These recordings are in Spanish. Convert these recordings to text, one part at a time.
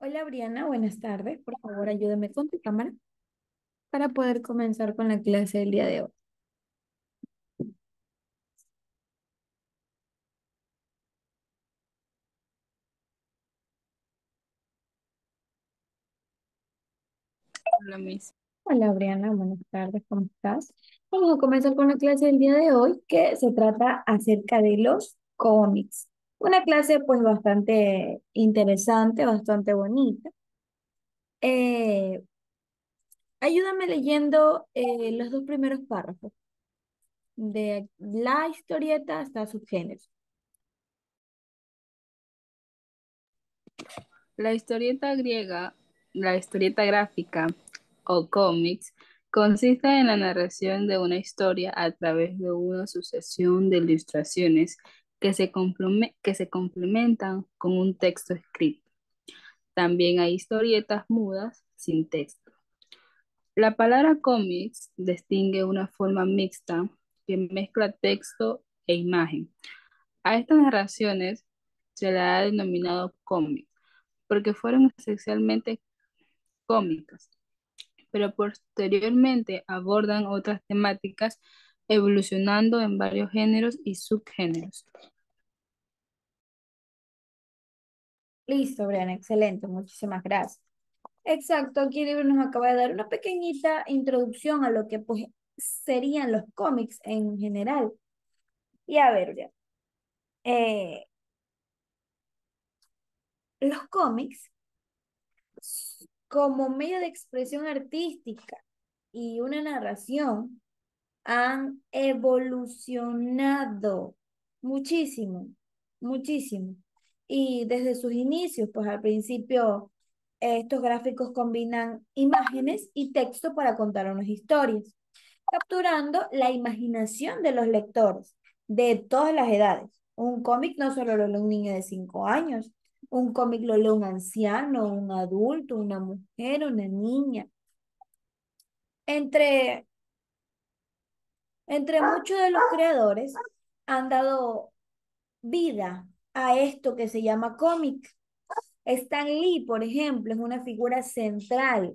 Hola Briana, buenas tardes. Por favor, ayúdame con tu cámara para poder comenzar con la clase del día de hoy. Lo mismo. Hola Briana, buenas tardes, ¿cómo estás? Vamos a comenzar con la clase del día de hoy que se trata acerca de los cómics. Una clase pues bastante interesante, bastante bonita. Eh, Ayúdame leyendo los dos primeros párrafos de la historieta hasta subgénero. La historieta griega, la historieta gráfica o cómics, consiste en la narración de una historia a través de una sucesión de ilustraciones que se complementan con un texto escrito. También hay historietas mudas sin texto. La palabra cómics distingue una forma mixta que mezcla texto e imagen. A estas narraciones se le ha denominado cómics porque fueron esencialmente cómicas, pero posteriormente abordan otras temáticas, evolucionando en varios géneros y subgéneros. Listo, Briana, excelente, muchísimas gracias. Exacto, aquí el libro nos acaba de dar una pequeñita introducción a lo que pues serían los cómics en general. Y a ver, ya, eh, los cómics como medio de expresión artística y una narración han evolucionado muchísimo, muchísimo. Y desde sus inicios, pues al principio estos gráficos combinan imágenes y texto para contar unas historias, capturando la imaginación de los lectores de todas las edades. Un cómic no solo lo lee un niño de 5 años, un cómic lo lee un anciano, un adulto, una mujer, una niña. Entre Entre muchos de los creadores han dado vida a esto que se llama cómic. Stan Lee, por ejemplo, es una figura central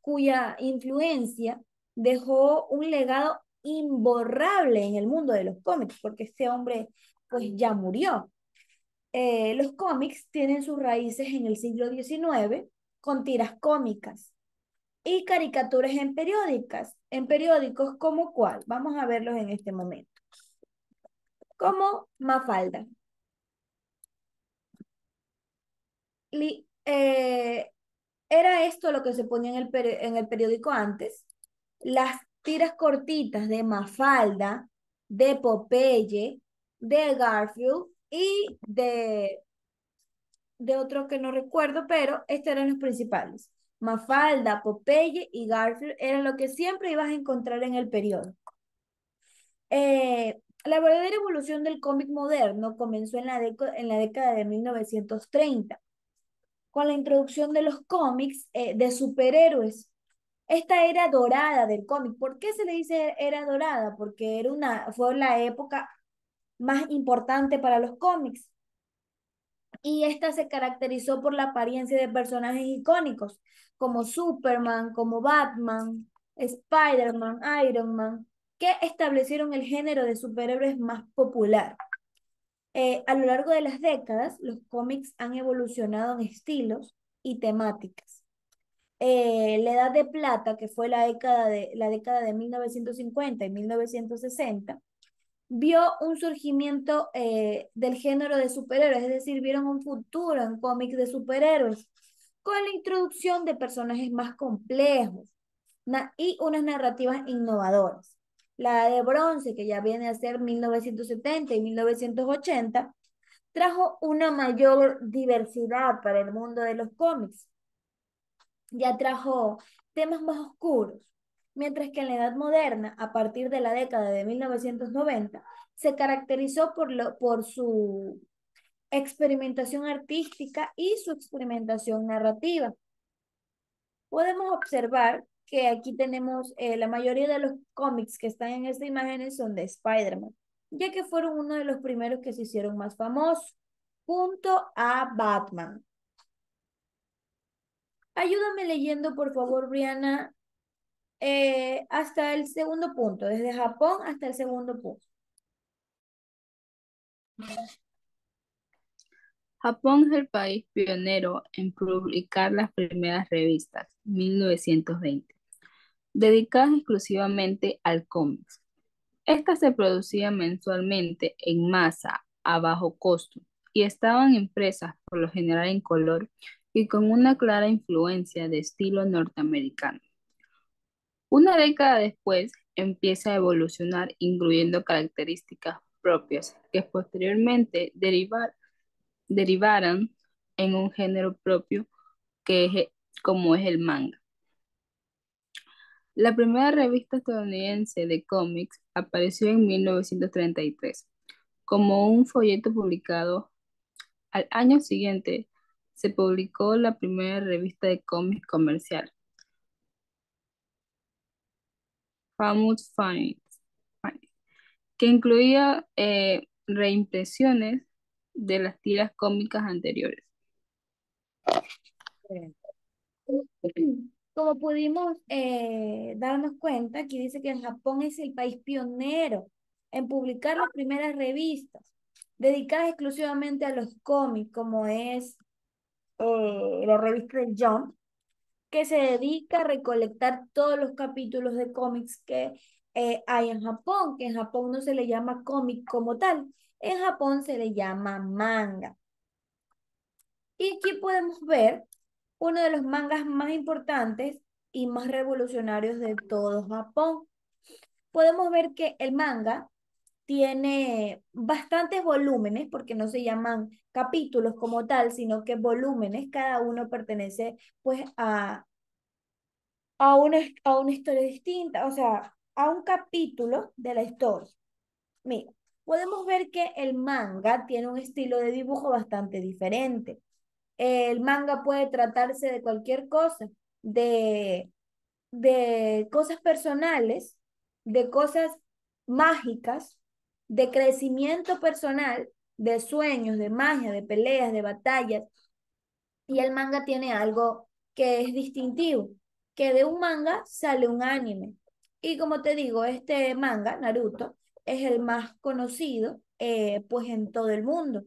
cuya influencia dejó un legado imborrable en el mundo de los cómics, porque este hombre pues ya murió. Los cómics tienen sus raíces en el siglo XIX con tiras cómicas y caricaturas en periódicos como cuál. Vamos a verlos en este momento. Como Mafalda. Li- eh, Era esto lo que se ponía en en el periódico antes. Las tiras cortitas de Mafalda, de Popeye, de Garfield y de otro que no recuerdo, pero estos eran los principales. Mafalda, Popeye y Garfield eran lo que siempre ibas a encontrar en el periódico. La verdadera evolución del cómic moderno comenzó en en la década de 1930 con la introducción de los cómics de superhéroes. Esta era dorada del cómic. ¿Por qué se le dice era dorada? Porque fue la época más importante para los cómics. Y esta se caracterizó por la apariencia de personajes icónicos, como Superman, como Batman, Spider-Man, Iron Man, que establecieron el género de superhéroes más popular. A lo largo de las décadas, los cómics han evolucionado en estilos y temáticas. La Edad de Plata, que fue la década de 1950 y 1960, vio un surgimiento del género de superhéroes, es decir, vieron un futuro en cómics de superhéroes, con la introducción de personajes más complejos y unas narrativas innovadoras. La Edad de Bronce, que ya viene a ser 1970 y 1980, trajo una mayor diversidad para el mundo de los cómics. Ya trajo temas más oscuros, mientras que en la Edad Moderna, a partir de la década de 1990, se caracterizó por su experimentación artística y su experimentación narrativa. Podemos observar que aquí tenemos la mayoría de los cómics que están en esta imagen son de Spider-Man, ya que fueron uno de los primeros que se hicieron más famosos, junto a Batman. Ayúdame leyendo, por favor, Briana, hasta el segundo punto, desde Japón hasta el segundo punto. Japón es el país pionero en publicar las primeras revistas, 1920, dedicadas exclusivamente al cómic. Estas se producían mensualmente en masa, a bajo costo, y estaban impresas por lo general en color y con una clara influencia de estilo norteamericano. Una década después empieza a evolucionar incluyendo características propias que posteriormente derivaran en un género propio que como es el manga. La primera revista estadounidense de cómics apareció en 1933 como un folleto publicado. Al año siguiente se publicó la primera revista de cómics comercial, Famous que incluía reimpresiones de las tiras cómicas anteriores. Como pudimos darnos cuenta, aquí dice que Japón es el país pionero en publicar las primeras revistas dedicadas exclusivamente a los cómics, como es la revista de Jump, que se dedica a recolectar todos los capítulos de cómics que hay en Japón, que en Japón no se le llama cómic como tal, en Japón se le llama manga. Y aquí podemos ver uno de los mangas más importantes y más revolucionarios de todo Japón. Podemos ver que el manga tiene bastantes volúmenes, porque no se llaman capítulos como tal, sino que volúmenes, cada uno pertenece pues a una historia distinta, o sea, a un capítulo de la historia. Mira, podemos ver que el manga tiene un estilo de dibujo bastante diferente. El manga puede tratarse de cualquier cosa, de, de cosas personales, de cosas mágicas, de crecimiento personal, de sueños, de magia, de peleas, de batallas. Y el manga tiene algo que es distintivo, que de un manga sale un anime. Y como te digo, este manga, Naruto, es el más conocido pues en todo el mundo.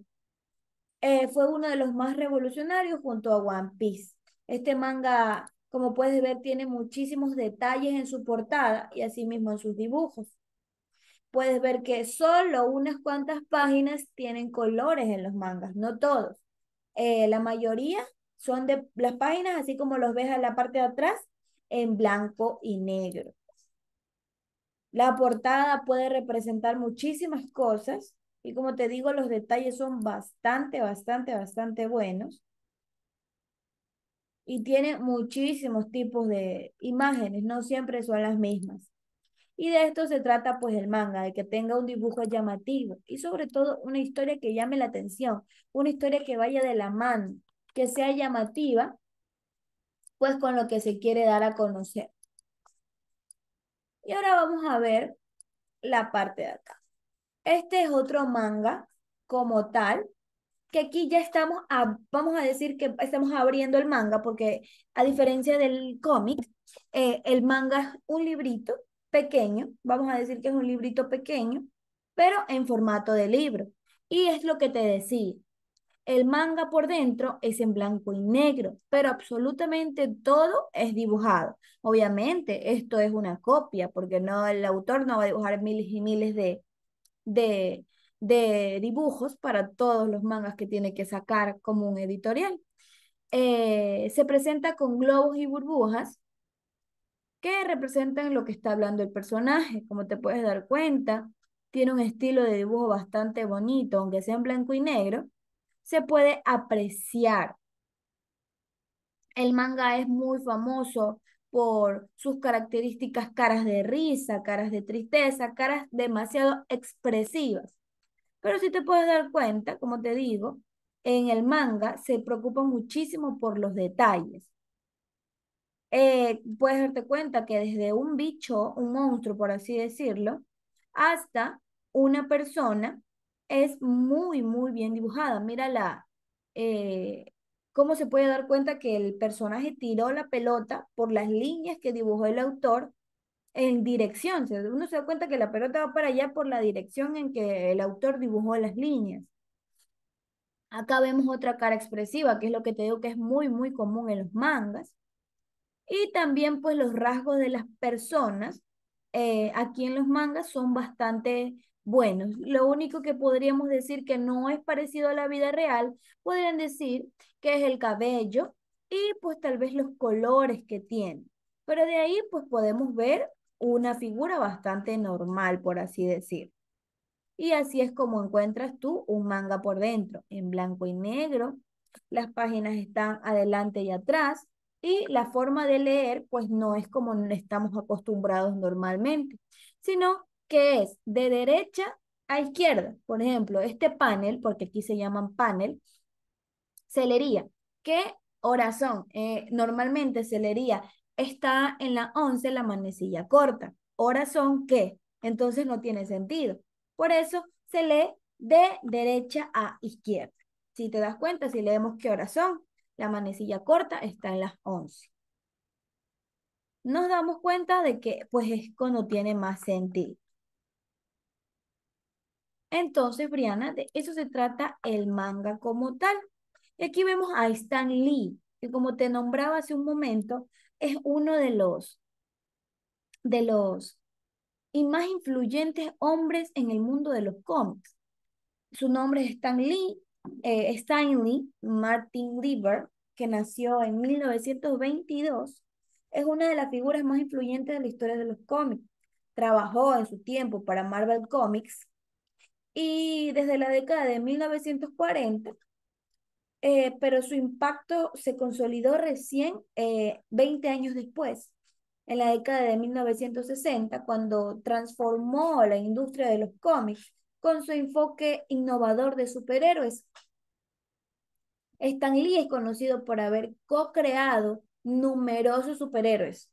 Fue uno de los más revolucionarios junto a One Piece. Este manga, como puedes ver, tiene muchísimos detalles en su portada y asimismo en sus dibujos. Puedes ver que solo unas cuantas páginas tienen colores en los mangas, no todos. La mayoría son de las páginas, así como los ves en la parte de atrás, en blanco y negro. La portada puede representar muchísimas cosas y como te digo, los detalles son bastante buenos y tiene muchísimos tipos de imágenes, no siempre son las mismas. Y de esto se trata pues el manga, de que tenga un dibujo llamativo y sobre todo una historia que llame la atención, una historia que vaya de la mano, que sea llamativa pues con lo que se quiere dar a conocer. Y ahora vamos a ver la parte de acá. Este es otro manga como tal, que aquí ya estamos, vamos a decir que estamos abriendo el manga, porque a diferencia del cómic, el manga es un librito pequeño, vamos a decir que es un librito pequeño, pero en formato de libro. Y es lo que te decía, el manga por dentro es en blanco y negro, pero absolutamente todo es dibujado. Obviamente, esto es una copia, porque no, el autor no va a dibujar miles y miles de, de dibujos para todos los mangas que tiene que sacar como un editorial. Se presenta con globos y burbujas que representan lo que está hablando el personaje. Como te puedes dar cuenta, tiene un estilo de dibujo bastante bonito, aunque sea en blanco y negro, se puede apreciar. El manga es muy famoso por sus características caras de risa, caras de tristeza, caras demasiado expresivas. Pero si te puedes dar cuenta, como te digo, en el manga se preocupa muchísimo por los detalles. Puedes darte cuenta que desde un bicho, un monstruo, por así decirlo, hasta una persona es muy bien dibujada. Mira eh, ¿Cómo se puede dar cuenta que el personaje tiró la pelota por las líneas que dibujó el autor en dirección? O sea, uno se da cuenta que la pelota va para allá por la dirección en que el autor dibujó las líneas. Acá vemos otra cara expresiva, que es lo que te digo que es muy, muy común en los mangas. Y también pues los rasgos de las personas aquí en los mangas son bastante buenos. Lo único que podríamos decir que no es parecido a la vida real, podrían decir que es el cabello y pues tal vez los colores que tiene. Pero de ahí pues podemos ver una figura bastante normal, por así decir. Y así es como encuentras tú un manga por dentro, en blanco y negro. Las páginas están adelante y atrás. Y la forma de leer, pues no es como estamos acostumbrados normalmente, sino que es de derecha a izquierda. Por ejemplo, este panel, porque aquí se llaman panel, se leería. ¿Qué horas son? Normalmente se leería, está en la 11 la manecilla corta. ¿Horas son qué? Entonces no tiene sentido. Por eso se lee de derecha a izquierda. Si te das cuenta, si leemos qué horas son, la manecilla corta está en las 11. Nos damos cuenta de que pues es cuando tiene más sentido. Entonces, Briana, de eso se trata el manga como tal. Y aquí vemos a Stan Lee, que como te nombraba hace un momento, es uno de los y más influyentes hombres en el mundo de los cómics. Su nombre es Stan Lee Martin Lieber, que nació en 1922. Es una de las figuras más influyentes de la historia de los cómics. Trabajó en su tiempo para Marvel Comics y desde la década de 1940, pero su impacto se consolidó recién 20 años después, en la década de 1960, cuando transformó la industria de los cómics con su enfoque innovador de superhéroes. Stan Lee es conocido por haber co-creado numerosos superhéroes,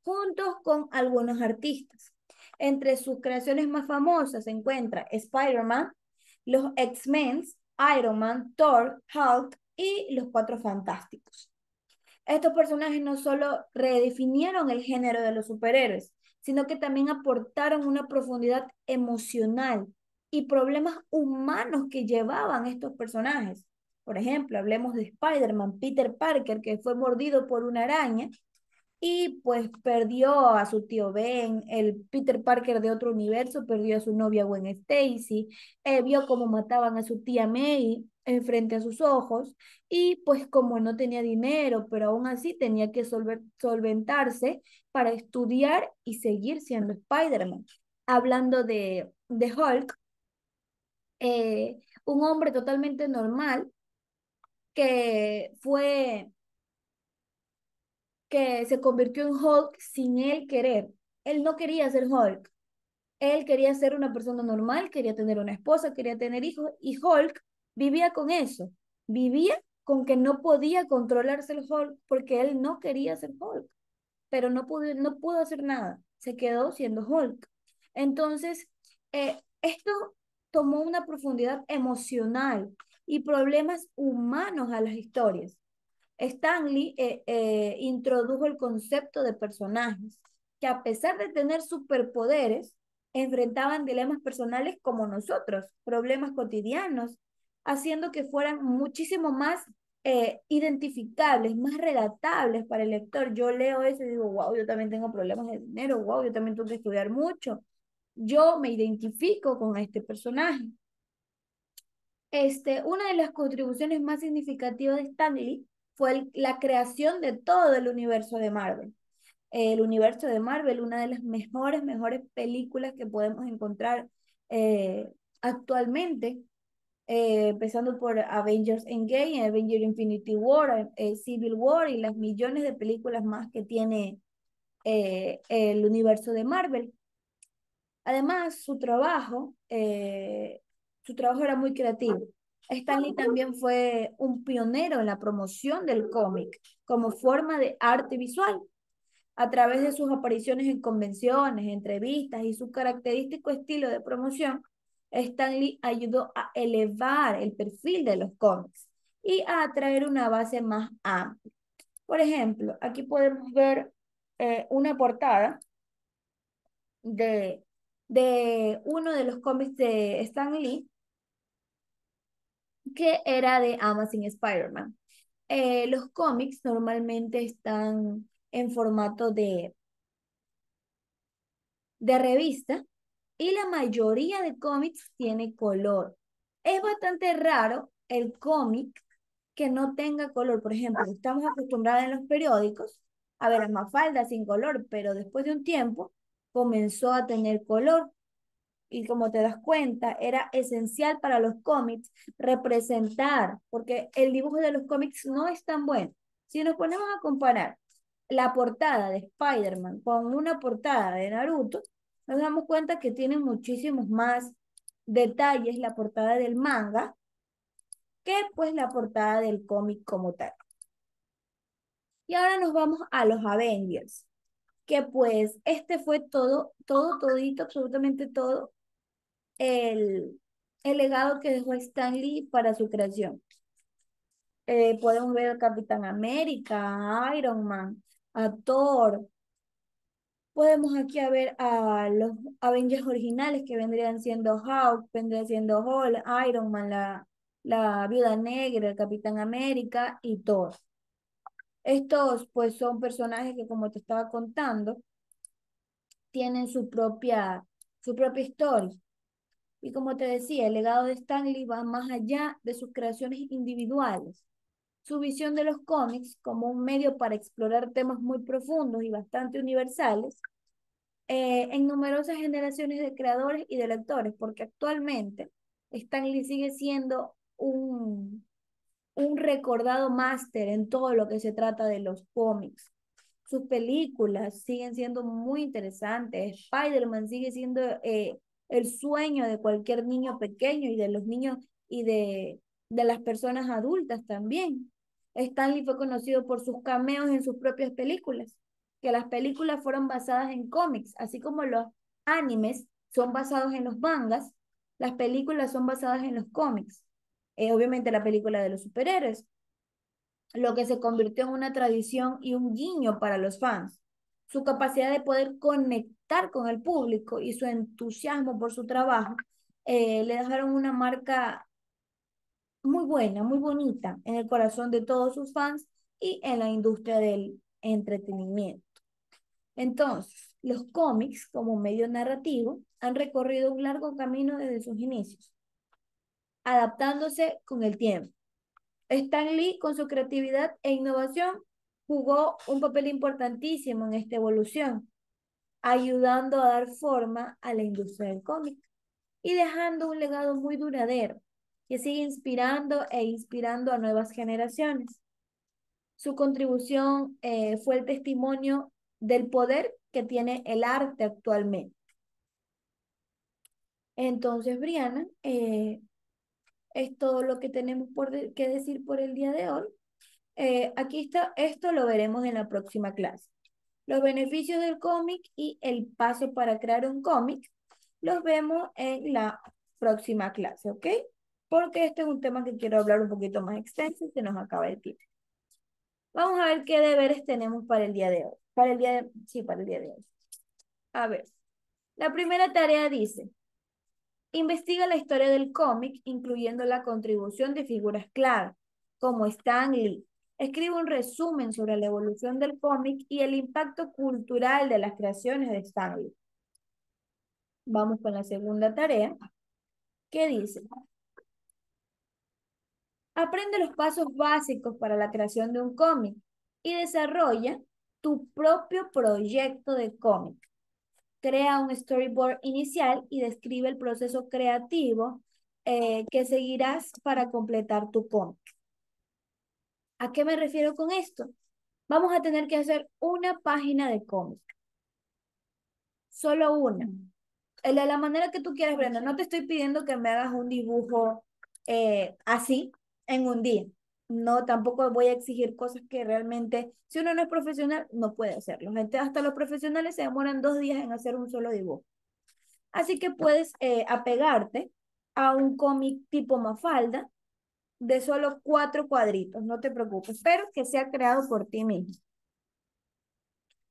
juntos con algunos artistas. Entre sus creaciones más famosas se encuentra Spider-Man, los X-Men, Iron Man, Thor, Hulk y los Cuatro Fantásticos. Estos personajes no solo redefinieron el género de los superhéroes, sino que también aportaron una profundidad emocional y problemas humanos que llevaban estos personajes. Por ejemplo, hablemos de Spider-Man, Peter Parker, que fue mordido por una araña y pues perdió a su tío Ben, el Peter Parker de otro universo, perdió a su novia Gwen Stacy, vio cómo mataban a su tía May frente a sus ojos y pues como no tenía dinero, pero aún así tenía que solventarse para estudiar y seguir siendo Spider-Man. Hablando de Hulk, un hombre totalmente normal que fue que se convirtió en Hulk sin él querer. Él no quería ser Hulk. Él quería ser una persona normal, quería tener una esposa, quería tener hijos y Hulk vivía con eso. Vivía con que no podía controlarse el Hulk porque él no quería ser Hulk, pero no pudo hacer nada. Se quedó siendo Hulk. Entonces, esto tomó una profundidad emocional y problemas humanos a las historias. Stanley introdujo el concepto de personajes que a pesar de tener superpoderes, enfrentaban dilemas personales como nosotros, problemas cotidianos, haciendo que fueran muchísimo más identificables, más relatables para el lector. Yo leo eso y digo, wow, yo también tengo problemas de dinero, wow, yo también tengo que estudiar mucho. Yo me identifico con este personaje. Una de las contribuciones más significativas de Stanley fue la creación de todo el universo de Marvel. El universo de Marvel, una de las mejores películas que podemos encontrar actualmente, empezando por Avengers Endgame, Avengers Infinity War, Civil War y las millones de películas más que tiene el universo de Marvel. Además, su trabajo era muy creativo. Stan Lee también fue un pionero en la promoción del cómic como forma de arte visual. A través de sus apariciones en convenciones, entrevistas y su característico estilo de promoción, Stan Lee ayudó a elevar el perfil de los cómics y a atraer una base más amplia. Por ejemplo, aquí podemos ver una portada de, de uno de los cómics de Stan Lee, que era de Amazing Spider-Man. Los cómics normalmente están en formato de revista y la mayoría de cómics tiene color. Es bastante raro el cómic que no tenga color. Por ejemplo, estamos acostumbrados en los periódicos a ver a Mafalda sin color, pero después de un tiempo comenzó a tener color. Y como te das cuenta, era esencial para los cómics representar, porque el dibujo de los cómics no es tan bueno. Si nos ponemos a comparar la portada de Spider-Man con una portada de Naruto, nos damos cuenta que tiene muchísimos más detalles la portada del manga que pues la portada del cómic como tal. Y ahora nos vamos a los Avengers, que pues este fue todito, absolutamente todo el legado que dejó Stan Lee para su creación. Podemos ver al Capitán América, a Iron Man, a Thor. Podemos aquí a ver a los Avengers originales que vendrían siendo Hulk, vendría siendo Hulk, Iron Man, la Viuda Negra, el Capitán América y Thor. Estos pues son personajes que como te estaba contando, tienen su propia historia. Y como te decía, el legado de Stanley va más allá de sus creaciones individuales. Su visión de los cómics como un medio para explorar temas muy profundos y bastante universales en numerosas generaciones de creadores y de lectores, porque actualmente Stanley sigue siendo un recordado máster en todo lo que se trata de los cómics. Sus películas siguen siendo muy interesantes. Spider-Man sigue siendo el sueño de cualquier niño pequeño y de los niños y de las personas adultas también. Stanley fue conocido por sus cameos en sus propias películas, que las películas fueron basadas en cómics, así como los animes son basados en los mangas, las películas son basadas en los cómics. Obviamente la película de los superhéroes, lo que se convirtió en una tradición y un guiño para los fans. Su capacidad de poder conectar con el público y su entusiasmo por su trabajo le dejaron una marca muy buena, muy bonita en el corazón de todos sus fans y en la industria del entretenimiento. Entonces, los cómics como medio narrativo han recorrido un largo camino desde sus inicios, adaptándose con el tiempo. Stan Lee, con su creatividad e innovación, jugó un papel importantísimo en esta evolución, ayudando a dar forma a la industria del cómic y dejando un legado muy duradero que sigue inspirando e inspirando a nuevas generaciones. Su contribución fue el testimonio del poder que tiene el arte actualmente. Entonces, Briana, es todo lo que tenemos que decir por el día de hoy. Aquí está, esto lo veremos en la próxima clase. Los beneficios del cómic y el paso para crear un cómic los vemos en la próxima clase, ¿ok? Porque este es un tema que quiero hablar un poquito más extenso y se nos acaba el tiempo. Vamos a ver qué deberes tenemos para el día de hoy. Sí, para el día de hoy. A ver, la primera tarea dice, investiga la historia del cómic, incluyendo la contribución de figuras clave, como Stan Lee. Escribe un resumen sobre la evolución del cómic y el impacto cultural de las creaciones de Stan Lee. Vamos con la segunda tarea, que dice, aprende los pasos básicos para la creación de un cómic y desarrolla tu propio proyecto de cómic. Crea un storyboard inicial y describe el proceso creativo que seguirás para completar tu cómic. ¿A qué me refiero con esto? Vamos a tener que hacer una página de cómic, solo una. De la manera que tú quieras, Brenda. No te estoy pidiendo que me hagas un dibujo así en un día. No, tampoco voy a exigir cosas que realmente, si uno no es profesional, no puede hacerlo. Gente, hasta los profesionales se demoran 2 días en hacer un solo dibujo. Así que puedes apegarte a un cómic tipo Mafalda de solo 4 cuadritos, no te preocupes, pero que sea creado por ti mismo.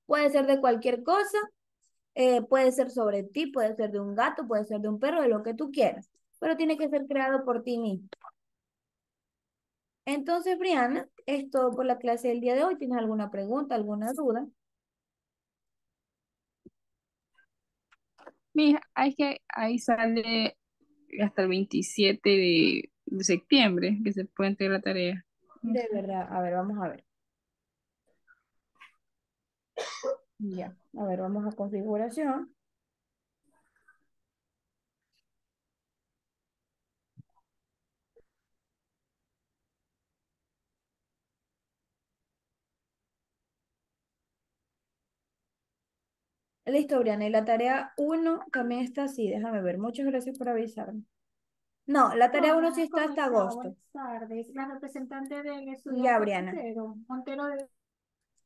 Puede ser de cualquier cosa, puede ser sobre ti, puede ser de un gato, puede ser de un perro, de lo que tú quieras, pero tiene que ser creado por ti mismo. Entonces, Briana, es todo por la clase del día de hoy. ¿Tienes alguna pregunta, alguna duda? Mira, hay que ahí sale hasta el 27 de septiembre que se puede entregar la tarea. De verdad, a ver, vamos a ver. Ya, a ver, vamos a configuración. Listo, Briana, y la tarea 1 también está así, déjame ver. Muchas gracias por avisarme. No, la tarea 1 sí está hasta agosto. Buenas tardes, la representante del estudiante. Ya, Briana. Montero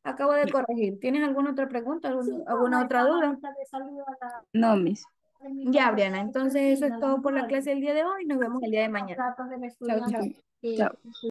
acabo de corregir. ¿Tienes alguna otra pregunta, alguna otra duda? No, mis. Ya, Briana, entonces eso es todo por la clase del día de hoy. Nos vemos el día de mañana. Chao, chao. Chao.